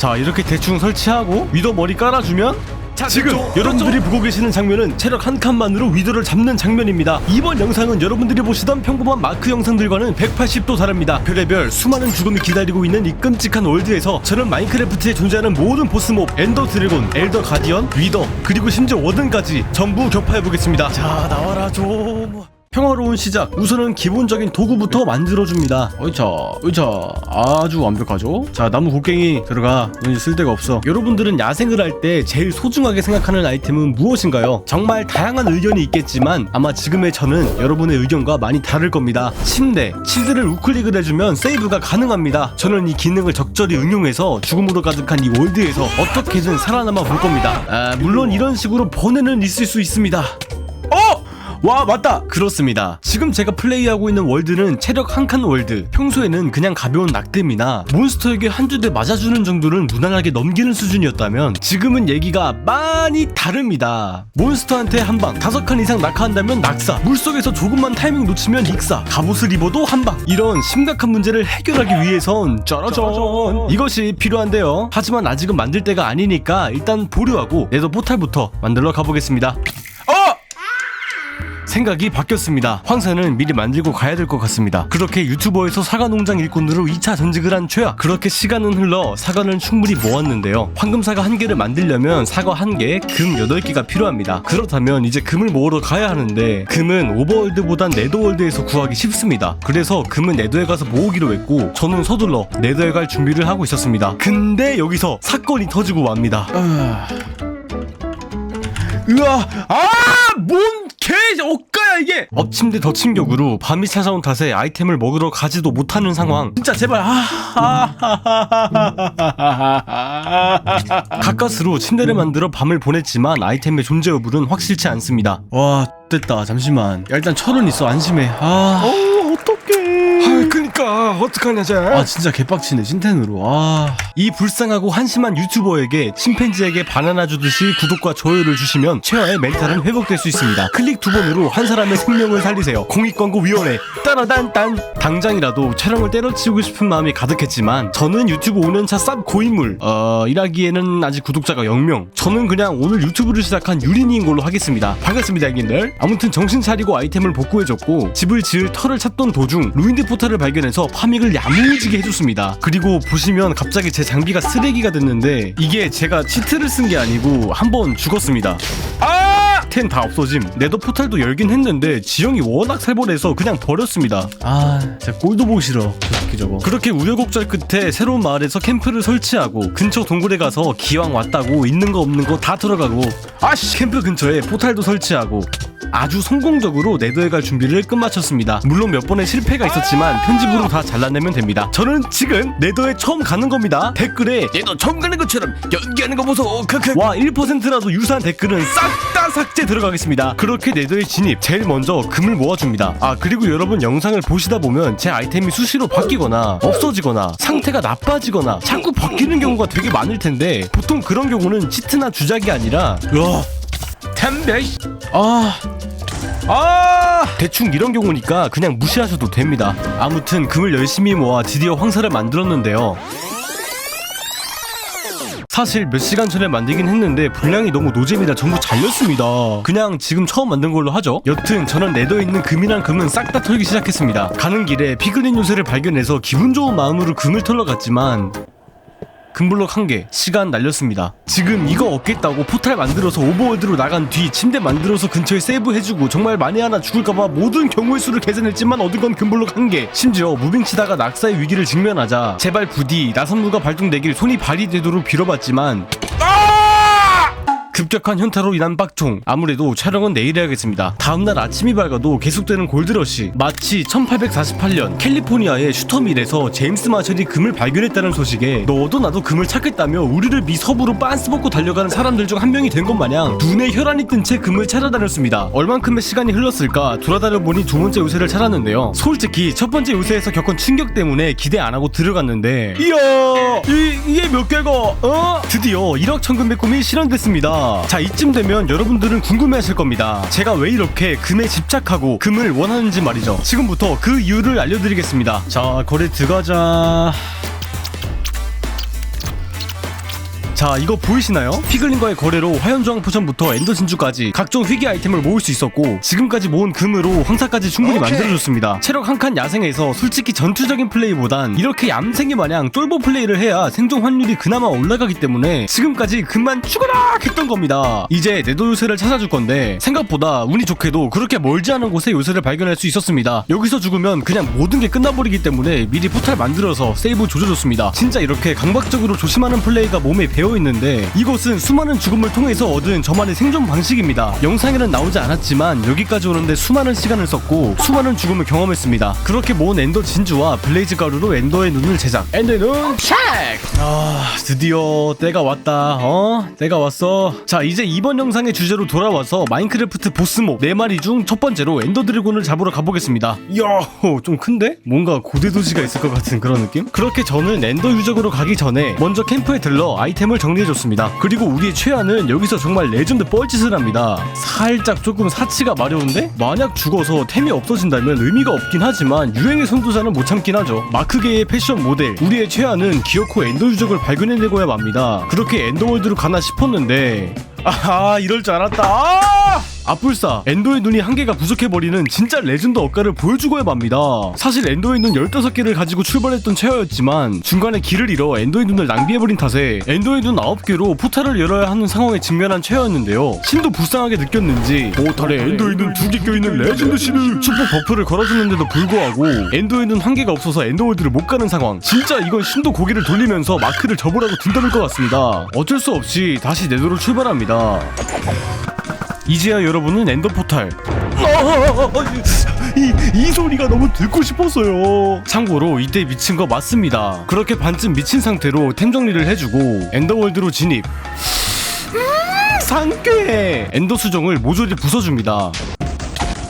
자, 이렇게 대충 설치하고 위더 머리 깔아주면 자, 지금 여러분들이 보고 계시는 장면은 체력 한 칸만으로 위더를 잡는 장면입니다. 이번 영상은 여러분들이 보시던 평범한 마크 영상들과는 180도 다릅니다. 별의별 수많은 죽음이 기다리고 있는 이 끔찍한 월드에서 저는 마인크래프트에 존재하는 모든 보스몹 엔더 드래곤, 엘더 가디언, 위더, 그리고 심지어 워든까지 전부 격파해보겠습니다. 자, 나와라 좀. 평화로운 시작. 우선은 기본적인 도구부터 만들어줍니다. 어이차 아주 완벽하죠. 자, 나무 곡괭이 들어가. 넌 쓸데가 없어. 여러분들은 야생을 할 때 제일 소중하게 생각하는 아이템은 무엇인가요? 정말 다양한 의견이 있겠지만 아마 지금의 저는 여러분의 의견과 많이 다를 겁니다. 침대, 치드를 우클릭을 해주면 세이브가 가능합니다. 저는 이 기능을 적절히 응용해서 죽음으로 가득한 이 월드에서 어떻게든 살아남아 볼 겁니다. 물론 이런 식으로 번외는 있을 수 있습니다. 와, 맞다! 그렇습니다. 지금 제가 플레이하고 있는 월드는 체력 한 칸 월드. 평소에는 그냥 가벼운 낙뎀이나 몬스터에게 한두 대 맞아주는 정도는 무난하게 넘기는 수준이었다면 지금은 얘기가 많이 다릅니다. 몬스터한테 한방, 5칸 이상 낙하한다면 낙사, 물속에서 조금만 타이밍 놓치면 익사, 갑옷을 입어도 한방. 이런 심각한 문제를 해결하기 위해선 짜라잔 이것이 필요한데요. 하지만 아직은 만들 때가 아니니까 일단 보류하고 네더 포탈부터 만들러 가보겠습니다. 생각이 바뀌었습니다. 황사는 미리 만들고 가야 될 것 같습니다. 그렇게 유튜버에서 사과농장 일꾼으로 2차 전직을 한 최악. 그렇게 시간은 흘러 사과는 충분히 모았는데요. 황금사과 1개를 만들려면 사과 1개, 금 8개가 필요합니다. 그렇다면 이제 금을 모으러 가야 하는데 금은 오버월드보단 네더월드에서 구하기 쉽습니다. 그래서 금은 네더에 가서 모으기로 했고 저는 서둘러 네더에 갈 준비를 하고 있었습니다. 근데 여기서 사건이 터지고 맙니다. 뭔 억가야 이게. 엎침대 덮친 격으로 밤이 찾아온 탓에 아이템을 먹으러 가지도 못하는 상황. 진짜 제발. 가까스로 침대를 만들어 밤을 보냈지만 아이템의 존재 여부는 확실치 않습니다. 와, 됐다. 잠시만. 야, 일단 철은 있어. 안심해. 어떡해. 그니까 어떡하냐 쟤. 진짜 개빡치네 신텐으로. 이 불쌍하고 한심한 유튜버에게 침팬지에게 바나나 주듯이 구독과 좋아요를 주시면 최하의 멘탈은 회복될 수 있습니다. 클릭 2번으로 한 사람의 생명을 살리세요. 공익광고위원회 따라단딴. 당장이라도 촬영을 때려치우고 싶은 마음이 가득했지만 저는 유튜브 5년차 쌉 고인물. 일하기에는 아직 구독자가 0명. 저는 그냥 오늘 유튜브를 시작한 유린이인 걸로 하겠습니다. 반갑습니다 형님들. 아무튼 정신 차리고 아이템을 복구해줬고 집을 지을 터를 찾던 도중 루인드 포탈을 발견해서 파밍을 야무지게 해줬습니다. 그리고 보시면 갑자기 제 장비가 쓰레기가 됐는데 이게 제가 치트를 쓴 게 아니고 한번 죽었습니다. 텐 다 없어짐. 네더 포탈도 열긴 했는데 지형이 워낙 살벌해서 그냥 버렸습니다. 진짜 꼴도 보기 싫어 저 새끼 저거. 그렇게 우여곡절 끝에 새로운 마을에서 캠프를 설치하고 근처 동굴에 가서 기왕 왔다고 있는 거 없는 거 다 털어가고 캠프 근처에 포탈도 설치하고 아주 성공적으로 네더에 갈 준비를 끝마쳤습니다. 물론 몇 번의 실패가 있었지만 편집으로 다 잘라내면 됩니다. 저는 지금 네더에 처음 가는 겁니다. 댓글에 네더 처음 가는 것처럼 연기하는 거 보소 크크. 와, 1%라도 유사한 댓글은 싹 다 삭제 들어가겠습니다. 그렇게 네더에 진입. 제일 먼저 금을 모아줍니다. 그리고 여러분 영상을 보시다 보면 제 아이템이 수시로 바뀌거나 없어지거나 상태가 나빠지거나 자꾸 바뀌는 경우가 되게 많을 텐데 보통 그런 경우는 치트나 주작이 아니라 템베 대충 이런 경우니까 그냥 무시하셔도 됩니다. 아무튼 금을 열심히 모아 드디어 황사를 만들었는데요. 사실 몇 시간 전에 만들긴 했는데 분량이 너무 노잼이라 전부 잘렸습니다. 그냥 지금 처음 만든 걸로 하죠. 여튼 저는 네더에 있는 금이랑 금은 싹 다 털기 시작했습니다. 가는 길에 피그린 요새를 발견해서 기분 좋은 마음으로 금을 털러 갔지만 금블럭 1개 시간 날렸습니다. 지금 이거 얻겠다고 포탈 만들어서 오버월드로 나간 뒤 침대 만들어서 근처에 세이브 해주고 정말 만에 하나 죽을까봐 모든 경우의 수를 계산했지만 얻은 건 금블럭 1개. 심지어 무빙 치다가 낙사의 위기를 직면하자 제발 부디 나선무가 발동되길 손이 발휘되도록 빌어봤지만 급격한 현타로 인한 빡총. 아무래도 촬영은 내일 해야겠습니다. 다음날 아침이 밝아도 계속되는 골드러시. 마치 1848년 캘리포니아의 슈터밀에서 제임스 마셜이 금을 발견했다는 소식에 너도 나도 금을 찾겠다며 우리를 미 서부로 빤스 벗고 달려가는 사람들 중 한 명이 된 것 마냥 눈에 혈안이 뜬 채 금을 찾아다녔습니다. 얼만큼의 시간이 흘렀을까 돌아다녀보니 두 번째 요새를 찾았는데요. 솔직히 첫 번째 요새에서 겪은 충격 때문에 기대 안 하고 들어갔는데 이야 이게 몇 개가 드디어 1억 1900 꿈이 실현됐습니다. 자, 이쯤 되면 여러분들은 궁금해하실 겁니다. 제가 왜 이렇게 금에 집착하고 금을 원하는지 말이죠. 지금부터 그 이유를 알려드리겠습니다. 자, 거래 들어가자. 자, 이거 보이시나요? 피글린과의 거래로 화염저항 포션부터 엔더 진주까지 각종 희귀 아이템을 모을 수 있었고 지금까지 모은 금으로 황사까지 충분히 만들어줬습니다. 체력 한 칸 야생에서 솔직히 전투적인 플레이보단 이렇게 얌생이 마냥 쫄보 플레이를 해야 생존 확률이 그나마 올라가기 때문에 지금까지 금만 죽어라 했던 겁니다. 이제 네더 요새를 찾아줄 건데 생각보다 운이 좋게도 그렇게 멀지 않은 곳에 요새를 발견할 수 있었습니다. 여기서 죽으면 그냥 모든 게 끝나버리기 때문에 미리 포탈 만들어서 세이브 조져줬습니다. 진짜 이렇게 강박적으로 조심하는 플레이가 몸에 배어있는데 이것은 수많은 죽음을 통해서 얻은 저만의 생존 방식입니다. 영상에는 나오지 않았지만 여기까지 오는데 수많은 시간을 썼고 수많은 죽음을 경험했습니다. 그렇게 모은 엔더 진주와 블레이즈 가루로 엔더의 눈을 제작. 엔더의 눈 체크! 드디어 때가 왔다. 때가 왔어. 자, 이제 이번 영상의 주제로 돌아와서 마인크래프트 보스몹 4마리 중 첫 번째로 엔더 드래곤을 잡으러 가보겠습니다. 이야, 좀 큰데? 뭔가 고대 도시가 있을 것 같은 그런 느낌? 그렇게 저는 엔더 유적으로 가기 전에 먼저 캠프에 들러 아이템을 정리해줬습니다. 그리고 우리의 최하는 여기서 정말 레전드 뻘짓을 합니다. 살짝 조금 사치가 마려운데? 만약 죽어서 템이 없어진다면 의미가 없긴 하지만 유행의 선도자는 못 참긴 하죠. 마크계의 패션 모델 우리의 최하는 기어코 엔더 유적을 발견해내고야 맙니다. 그렇게 엔더월드로 가나 싶었는데 이럴 줄 알았다. 아뿔싸 엔더의 눈이 한 개가 부족해버리는 진짜 레전드 억가를 보여주고야 맙니다. 사실 엔더의 눈 15개를 가지고 출발했던 체어였지만 중간에 길을 잃어 엔더의 눈을 낭비해버린 탓에 엔더의 눈 9개로 포탈을 열어야 하는 상황에 직면한 체어였는데요. 신도 불쌍하게 느꼈는지 포탈에 엔더의 눈 2개 껴있는 레전드 신을 축복 버프를 걸어줬는데도 불구하고 엔더의 눈 1개가 없어서 엔더월드를 못 가는 상황. 진짜 이건 신도 고개를 돌리면서 마크를 접으라고 둔다는 것 같습니다. 어쩔 수 없이 다시 네더로 출발합니다. 이제야 여러분은 엔더포탈 이 소리가 너무 듣고 싶었어요. 참고로 이때 미친 거 맞습니다. 그렇게 반쯤 미친 상태로 템 정리를 해주고 엔더월드로 진입. 상쾌해. 엔더 수정을 모조리 부숴줍니다.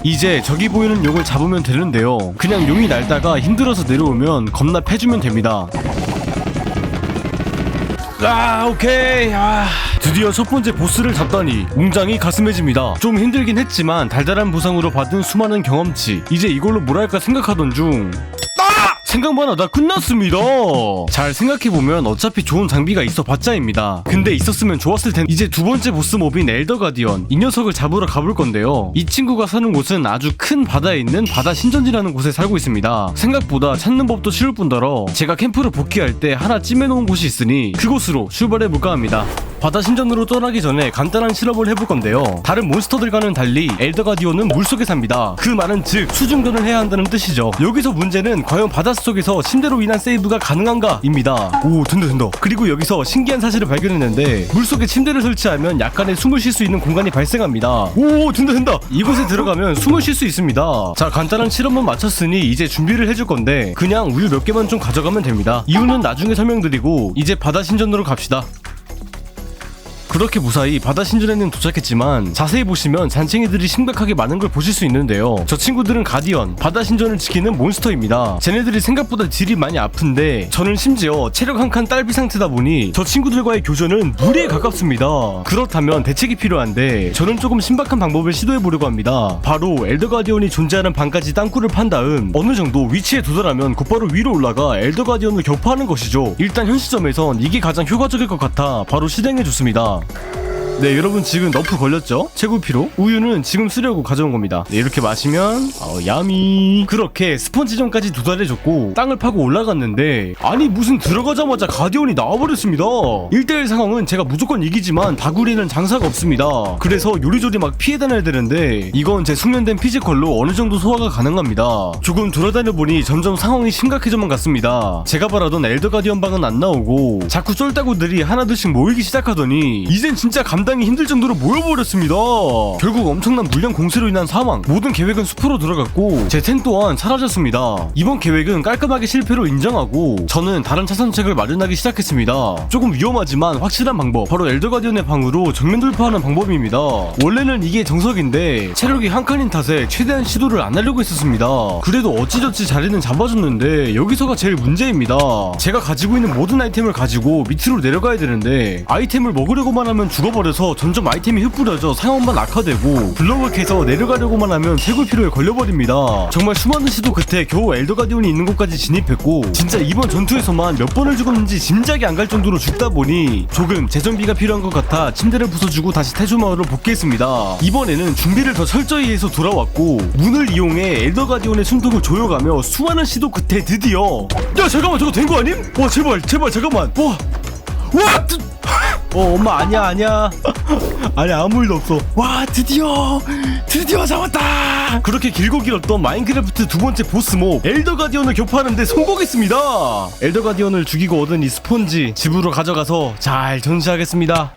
이제 저기 보이는 용을 잡으면 되는데요. 그냥 용이 날다가 힘들어서 내려오면 겁나 패주면 됩니다. 오케이. 드디어 첫 번째 보스를 잡다니 웅장이 가슴해집니다. 좀 힘들긴 했지만 달달한 보상으로 받은 수많은 경험치, 이제 이걸로 뭘 할까 생각하던 중 생각만 하다 끝났습니다. 잘 생각해보면 어차피 좋은 장비가 있어봤자입니다. 근데 있었으면 좋았을 텐데. 이제 두 번째 보스 몹인 엘더 가디언, 이 녀석을 잡으러 가볼 건데요. 이 친구가 사는 곳은 아주 큰 바다에 있는 바다 신전지라는 곳에 살고 있습니다. 생각보다 찾는 법도 쉬울 뿐더러 제가 캠프로 복귀할 때 하나 찜해놓은 곳이 있으니 그곳으로 출발해볼까 합니다. 바다 신전으로 떠나기 전에 간단한 실험을 해볼 건데요. 다른 몬스터들과는 달리 엘더 가디언은 물속에 삽니다. 그 말은 즉 수중전을 해야 한다는 뜻이죠. 여기서 문제는 과연 바닷속에서 침대로 인한 세이브가 가능한가 입니다. 된다. 그리고 여기서 신기한 사실을 발견했는데 물속에 침대를 설치하면 약간의 숨을 쉴 수 있는 공간이 발생합니다. 된다. 이곳에 들어가면 숨을 쉴 수 있습니다. 자, 간단한 실험은 마쳤으니 이제 준비를 해줄 건데 그냥 우유 몇 개만 좀 가져가면 됩니다. 이유는 나중에 설명드리고 이제 바다 신전으로 갑시다. 그렇게 무사히 바다 신전에는 도착했지만 자세히 보시면 잔챙이들이 심각하게 많은 걸 보실 수 있는데요. 저 친구들은 가디언, 바다 신전을 지키는 몬스터입니다. 쟤네들이 생각보다 딜이 많이 아픈데 저는 심지어 체력 한 칸 딸비 상태다 보니 저 친구들과의 교전은 무리에 가깝습니다. 그렇다면 대책이 필요한데 저는 조금 신박한 방법을 시도해보려고 합니다. 바로 엘더 가디언이 존재하는 방까지 땅굴을 판 다음 어느 정도 위치에 도달하면 곧바로 위로 올라가 엘더 가디언을 격파하는 것이죠. 일단 현 시점에선 이게 가장 효과적일 것 같아 바로 실행해줬습니다. 네, 여러분 지금 너프 걸렸죠? 최고피로 우유는 지금 쓰려고 가져온 겁니다. 네, 이렇게 마시면 야미. 그렇게 스펀지점까지 도달해줬고 땅을 파고 올라갔는데 아니 무슨 들어가자마자 가디언이 나와버렸습니다. 1대1 상황은 제가 무조건 이기지만 다구리는 장사가 없습니다. 그래서 요리조리 막 피해 다녀야 되는데 이건 제 숙련된 피지컬로 어느 정도 소화가 가능합니다. 조금 돌아다녀보니 점점 상황이 심각해져만 갔습니다. 제가 바라던 엘더 가디언 방은 안 나오고 자꾸 쫄따구들이 하나둘씩 모이기 시작하더니 이젠 진짜 감당이 힘들 정도로 모여버렸습니다. 결국 엄청난 물량 공세로 인한 사망. 모든 계획은 숲으로 들어갔고 제 템 또한 사라졌습니다. 이번 계획은 깔끔하게 실패로 인정하고 저는 다른 차선책을 마련하기 시작했습니다. 조금 위험하지만 확실한 방법, 바로 엘더 가디언의 방으로 정면 돌파하는 방법입니다. 원래는 이게 정석인데 체력이 한 칸인 탓에 최대한 시도를 안 하려고 했었습니다. 그래도 어찌저찌 자리는 잡아줬는데 여기서가 제일 문제입니다. 제가 가지고 있는 모든 아이템을 가지고 밑으로 내려가야 되는데 아이템을 먹으려고만 하면 죽어버려서 버려서 점점 아이템이 흩뿌려져 상황만 악화되고 블록을 내려가려고만 하면 쇄골 피로에 걸려버립니다. 정말 수많은 시도 끝에 겨우 엘더 가디온이 있는 곳까지 진입했고 진짜 이번 전투에서만 몇 번을 죽었는지 짐작이 안 갈 정도로 죽다 보니 조금 재정비가 필요한 것 같아 침대를 부숴주고 다시 태조마을로 복귀했습니다. 이번에는 준비를 더 철저히 해서 돌아왔고 문을 이용해 엘더 가디온의 숨통을 조여가며 수많은 시도 끝에 드디어 야 잠깐만 저거 된 거 아님? 와 제발 잠깐만 와 엄마 아니야 아니 아무 일도 없어. 와 드디어 잡았다. 그렇게 길고 길었던 마인크래프트 두 번째 보스몹 엘더 가디언을 격파하는데 성공했습니다. 엘더 가디언을 죽이고 얻은 이 스폰지 집으로 가져가서 잘 전시하겠습니다.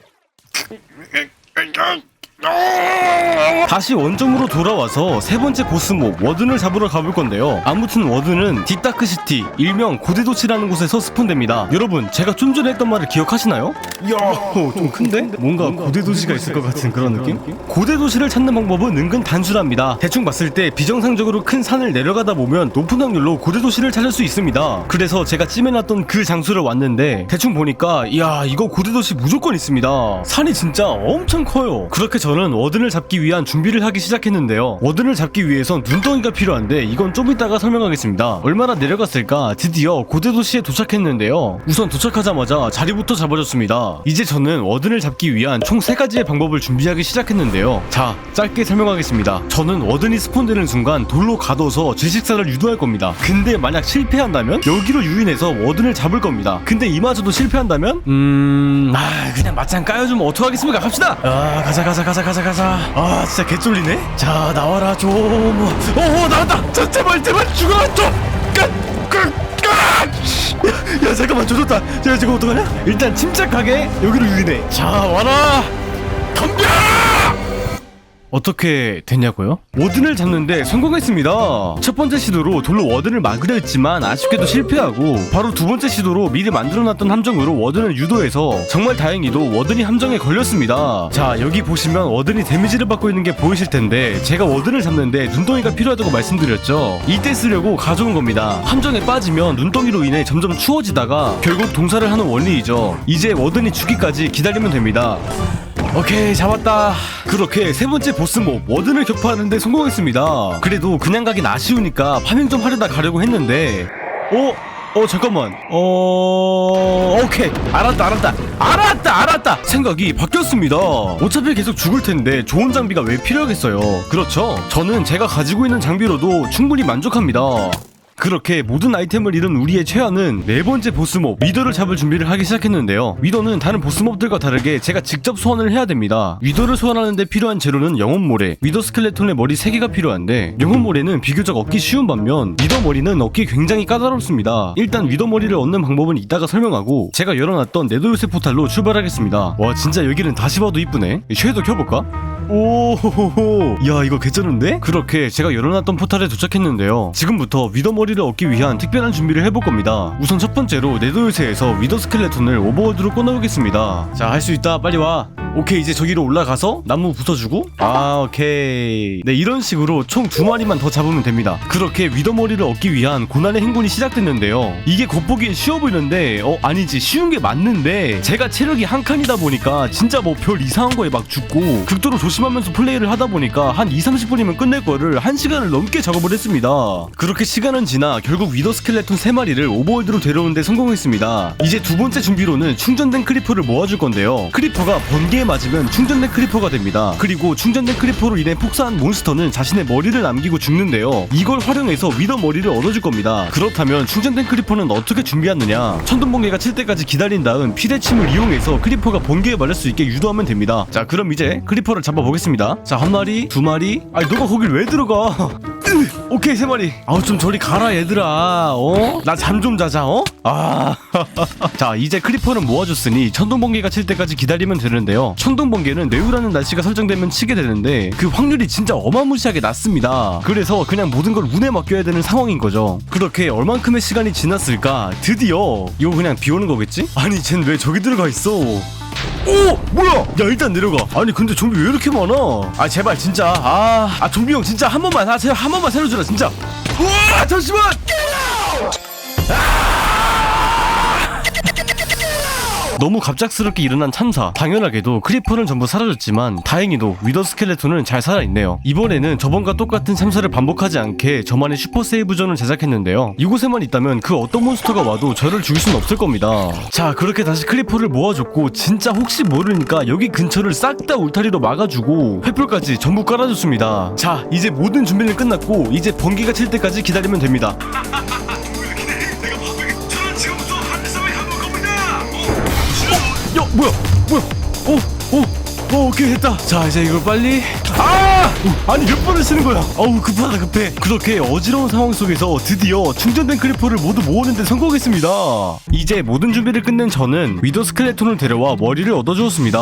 다시 원점으로 돌아와서 세 번째 보스몹 워든을 잡으러 가볼 건데요. 아무튼 워든은 딥다크시티 일명 고대도시라는 곳에서 스폰됩니다. 여러분 제가 좀 전에 했던 말을 기억하시나요? 이야 좀 큰데? 뭔가 고대도시가 있을 것 같은 그런 느낌? 고대도시를 찾는 방법은 은근 단순합니다. 대충 봤을 때 비정상적으로 큰 산을 내려가다 보면 높은 확률로 고대도시를 찾을 수 있습니다. 그래서 제가 찜해놨던 그 장소를 왔는데 대충 보니까 이야 이거 고대도시 무조건 있습니다. 산이 진짜 엄청 커요. 그렇게 저는 워든을 잡기 위한 준비를 하기 시작했는데요. 워든을 잡기 위해선 눈덩이가 필요한데 이건 좀 이따가 설명하겠습니다. 얼마나 내려갔을까 드디어 고대도시에 도착했는데요. 우선 도착하자마자 자리부터 잡아줬습니다. 이제 저는 워든을 잡기 위한 총 3가지의 방법을 준비하기 시작했는데요. 자 짧게 설명하겠습니다. 저는 워든이 스폰되는 순간 돌로 가둬서 제 식사를 유도할 겁니다. 근데 만약 실패한다면 여기로 유인해서 워든을 잡을 겁니다. 근데 이마저도 실패한다면 그냥 맞짱 까여주면 어떡하겠습니까? 갑시다. 가자. 아 진짜 개쫄리네. 자 나와라 좀. 나왔다. 자 제발 죽어라 좀. 야 잠깐만 조졌다. 야 지금 어떡하냐? 일단 침착하게 여기로 유인해. 자 와라. 덤벼. 어떻게 됐냐고요? 워든을 잡는데 성공했습니다. 첫 번째 시도로 돌로 워든을 막으려 했지만 아쉽게도 실패하고 바로 두 번째 시도로 미리 만들어놨던 함정으로 워든을 유도해서 정말 다행히도 워든이 함정에 걸렸습니다. 자 여기 보시면 워든이 데미지를 받고 있는 게 보이실 텐데 제가 워든을 잡는데 눈덩이가 필요하다고 말씀드렸죠. 이때 쓰려고 가져온 겁니다. 함정에 빠지면 눈덩이로 인해 점점 추워지다가 결국 동사를 하는 원리이죠. 이제 워든이 죽기까지 기다리면 됩니다. 오케이 잡았다. 그렇게 세 번째 보스몹 워든을 격파하는데 성공했습니다. 그래도 그냥 가긴 아쉬우니까 파밍 좀 하려다 가려고 했는데 잠깐만 오케이 알았다 생각이 바뀌었습니다. 어차피 계속 죽을 텐데 좋은 장비가 왜 필요하겠어요. 그렇죠. 저는 제가 가지고 있는 장비로도 충분히 만족합니다. 그렇게 모든 아이템을 잃은 우리의 최하는 네 번째 보스몹 위더를 잡을 준비를 하기 시작했는데요. 위더는 다른 보스몹들과 다르게 제가 직접 소환을 해야 됩니다. 위더를 소환하는데 필요한 재료는 영혼모래, 위더 스켈레톤의 머리 3개가 필요한데 영혼모래는 비교적 얻기 쉬운 반면 위더 머리는 얻기 굉장히 까다롭습니다. 일단 위더 머리를 얻는 방법은 이따가 설명하고 제가 열어놨던 네더요새 포탈로 출발하겠습니다. 와 진짜 여기는 다시 봐도 이쁘네. 쉐도 켜볼까? 오호호호 야 이거 개쩌는데? 그렇게 제가 열어놨던 포탈에 도착했는데요. 지금부터 위더 머리를 얻기 위한 특별한 준비를 해볼 겁니다. 우선 첫 번째로 네더요새에서 위더 스켈레톤을 오버월드로 꺼내오겠습니다. 자 할 수 있다 빨리 와. 오케이 이제 저기로 올라가서 나무 부숴주고 오케이 네 이런 식으로 총 2마리만 더 잡으면 됩니다. 그렇게 위더 머리를 얻기 위한 고난의 행군이 시작됐는데요. 이게 겉보기엔 쉬워 보이는데 아니지 쉬운 게 맞는데 제가 체력이 한 칸이다 보니까 진짜 뭐 별 이상한 거에 막 죽고 극도로 조심하면서 플레이를 하다 보니까 한 2-30분이면 끝낼 거를 1시간을 넘게 작업을 했습니다. 그렇게 시간은 지나 결국 위더 스켈레톤 3마리를 오버월드로 데려오는데 성공했습니다. 이제 두 번째 준비로는 충전된 크리퍼를 모아줄 건데요. 크리퍼가 번개에 맞으면 충전된 크리퍼가 됩니다. 그리고 충전된 크리퍼로 인해 폭사한 몬스터는 자신의 머리를 남기고 죽는데요. 이걸 활용해서 위더 머리를 얻어줄 겁니다. 그렇다면 충전된 크리퍼는 어떻게 준비하느냐? 천둥번개가 칠 때까지 기다린 다음 피대침을 이용해서 크리퍼가 번개에 맞을 수 있게 유도하면 됩니다. 자 그럼 이제 크리퍼를 잡아보겠습니다. 자 1마리 2마리 아니 너가 거길 왜 들어가? 오케이 3마리. 아우 좀 저리 가라 얘들아. 나 잠 좀 자자. 자 이제 크리퍼는 모아줬으니 천둥번개가 칠 때까지 기다리면 되는데요. 천둥번개는 내우라는 날씨가 설정되면 치게 되는데 그 확률이 진짜 어마무시하게 낮습니다. 그래서 그냥 모든 걸 운에 맡겨야 되는 상황인 거죠. 그렇게 얼만큼의 시간이 지났을까? 드디어 이거 그냥 비 오는 거겠지? 아니 쟨 왜 저기 들어가 있어? 오! 뭐야! 야 일단 내려가. 아니 근데 좀비 왜 이렇게 많아? 아 제발 진짜 좀비 형 진짜 한 번만 제발 한 번만 살려주라 진짜. 우와 잠시만! 너무 갑작스럽게 일어난 참사. 당연하게도 크리퍼는 전부 사라졌지만 다행히도 위더 스켈레톤은 잘 살아있네요. 이번에는 저번과 똑같은 참사를 반복하지 않게 저만의 슈퍼 세이브존을 제작했는데요. 이곳에만 있다면 그 어떤 몬스터가 와도 저를 죽일 수는 없을 겁니다. 자, 그렇게 다시 크리퍼를 모아줬고 진짜 혹시 모르니까 여기 근처를 싹 다 울타리로 막아주고 횃불까지 전부 깔아줬습니다. 자, 이제 모든 준비는 끝났고 이제 번개가 칠 때까지 기다리면 됩니다. 야, 뭐야? 오케이, 됐다. 자, 이제 이걸 빨리. 아니, 몇 번을 쓰는 거야? 어우, 급해. 그렇게 어지러운 상황 속에서 드디어 충전된 크리퍼를 모두 모으는데 성공했습니다. 이제 모든 준비를 끝낸 저는 위더 스켈레톤을 데려와 머리를 얻어주었습니다.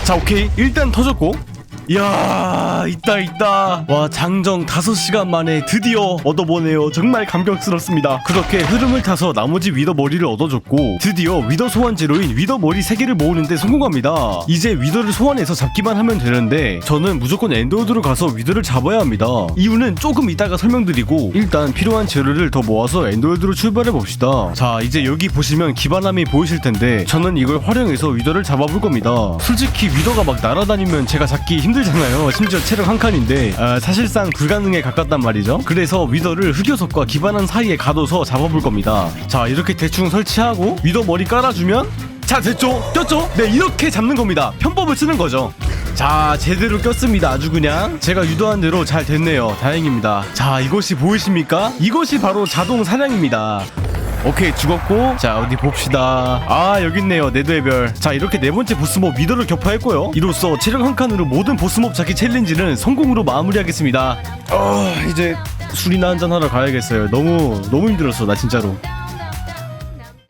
자, 오케이, 일단 터졌고. 이야, 있다. 와, 장정 5시간 만에 드디어 얻어보네요. 정말 감격스럽습니다. 그렇게 흐름을 타서 나머지 위더 머리를 얻어줬고 드디어 위더 소환제로인 위더 머리 3개를 모으는데 성공합니다. 이제 위더를 소환해서 잡기만 하면 되는데 저는 무조건 엔더우드로 가서 위더를 잡아야 합니다. 이유는 조금 이따가 설명드리고 일단 필요한 재료를 더 모아서 엔더우드로 출발해봅시다. 자, 이제 여기 보시면 기반함이 보이실 텐데 저는 이걸 활용해서 위더를 잡아볼 겁니다. 솔직히 위더가 막 날아다니면 제가 잡기 힘들잖아요. 심지어 체력 한 칸인데 사실상 불가능에 가깝단 말이죠. 그래서 위더를 흑요석과 기반함 사이에 가둬서 잡아볼 겁니다. 자, 이렇게 대충 설치하고 위더 머리 깔아주면 자, 됐죠? 꼈죠? 네, 이렇게 잡는 겁니다. 편법을 쓰는 거죠. 자, 제대로 꼈습니다. 아주 그냥 제가 유도한 대로 잘 됐네요. 다행입니다. 자, 이것이 보이십니까? 이것이 바로 자동 사냥입니다. 오케이, 죽었고. 자, 어디 봅시다. 여기 있네요. 네드의 별. 자, 이렇게 네 번째 보스몹 위더를 격파했고요. 이로써 체력 한 칸으로 모든 보스몹 잡기 챌린지는 성공으로 마무리하겠습니다. 이제 술이나 한잔 하러 가야겠어요. 너무 힘들었어, 나 진짜로.